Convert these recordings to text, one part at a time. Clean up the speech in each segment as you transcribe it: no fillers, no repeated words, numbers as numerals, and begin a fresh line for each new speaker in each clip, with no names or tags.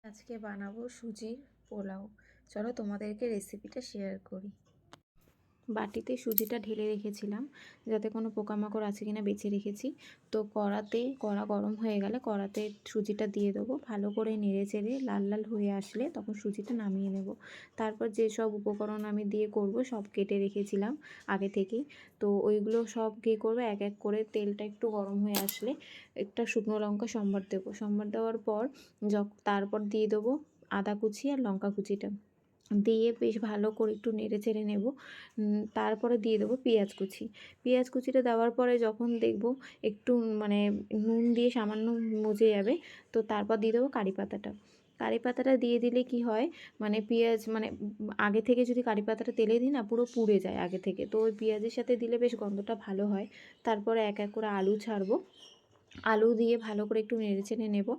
আজকে বানাবো সুজির পোলাও। চলো তোমাদেরকে রেসিপিটা শেয়ার করি। বাটিতে সুজিটা ঢেলে রেখেছিলাম যাতে কোনো পোকামাকড় আছে কিনা বেছে রেখেছি। তো কড়া গরম হয়ে গেলে কড়াতে সুজিটা দিয়ে দেবো, ভালো করে নেড়ে চেড়ে লাল লাল হয়ে আসলে তখন সুজিটা নামিয়ে নেব। তারপর যেসব উপকরণ আমি দিয়ে করব সব কেটে রেখেছিলাম আগে থেকেই। তো ওইগুলো সব কী করবো, এক এক করে তেলটা একটু গরম হয়ে আসলে একটা শুকনো লঙ্কা সম্বার দেবো। সম্বার দেওয়ার পর তারপর দিয়ে দেবো আদা কুচি আর লঙ্কা কুচিটা দিয়ে বেশ ভালো করে একটু নেড়ে চেড়ে নেব। তারপরে দিয়ে দেবো পেঁয়াজ কুচি। পেঁয়াজ কুচিটা দেওয়ার পরে যখন দেখব একটু মানে নুন দিয়ে সামান্য মজে যাবে, তো তারপর দিয়ে দেবো কারি পাতাটা। কারি পাতাটা দিয়ে দিলে কি হয়, মানে পেঁয়াজ মানে আগে থেকে যদি কারি পাতাটা তেলে দিই না, পুরো পুড়ে যায় আগে থেকে। তো ওই পেঁয়াজের সাথে দিলে বেশ গন্ধটা ভালো হয়। তারপরে এক এক করে আলু ছাড়বো। আলু দিয়ে ভালো করে একটু নেড়েচেড়ে নেব।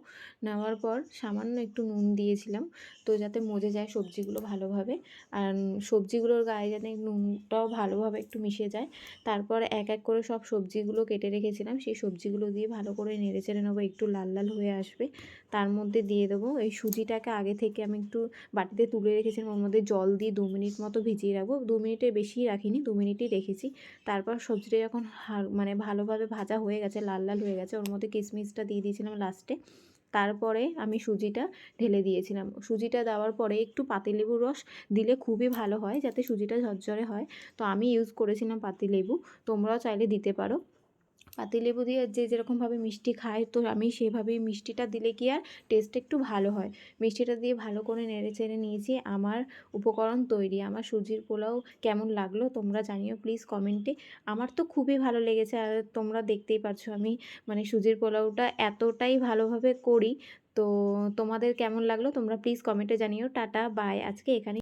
নেওয়ার পর সামান্য একটু নুন দিয়েছিলাম, তো যাতে মজে যায় সবজিগুলো ভালোভাবে, আর সবজিগুলোর গায়ে যাতে নুনটাও ভালোভাবে একটু মিশে যায়। তারপর এক এক করে সব সবজিগুলো কেটে রেখেছিলাম, সেই সবজিগুলো দিয়ে ভালো করে নেড়েচেড়ে নেবো, একটু লাল লাল হয়ে আসবে। তার মধ্যে দিয়ে দেবো এই সুজিটাকে আগে থেকে আমি একটু বাটিতে তুলে রেখেছিলাম, ওর মধ্যে জল দিয়ে 2 মিনিট মতো ভিজিয়ে রাখবো। 2 মিনিটের বেশি রাখিনি, 2 মিনিটই রেখেছি। তারপর সবজিটা যখন মানে ভালোভাবে ভাজা হয়ে গেছে, লাল লাল হয়ে গেছে, ওর মধ্যে কিশমিশটা দিয়ে দিয়েছিলাম লাস্টে। তারপরে আমি সুজিটা ঢেলে দিয়েছিলাম। সুজিটা দেওয়ার পরে একটু পাতিলেবুর রস দিলে খুবই ভালো হয়, যাতে সুজিটা ঝরঝরে হয়। তো আমি ইউজ করেছিলাম পাতিলেবু, তোমরাও চাইলে দিতে পারো। পাতিলেবু দিয়ে যে যেরকমভাবে মিষ্টি খায়, তো আমি সেভাবেই মিষ্টিটা দিলে কি আর টেস্টটা একটু ভালো হয়। মিষ্টিটা দিয়ে ভালো করে নেড়ে চেড়ে নিয়েছি। আমার উপকরণ তৈরি। আমার সুজির পোলাও কেমন লাগলো তোমরা জানিও প্লিজ কমেন্টে। আমার তো খুবই ভালো লেগেছে, আর তোমরা দেখতেই পাচ্ছ আমি মানে সুজির পোলাওটা এতটাই ভালোভাবে করি। তো তোমাদের কেমন লাগলো তোমরা প্লিজ কমেন্টে জানিও। টাটা বাই, আজকে এখানে।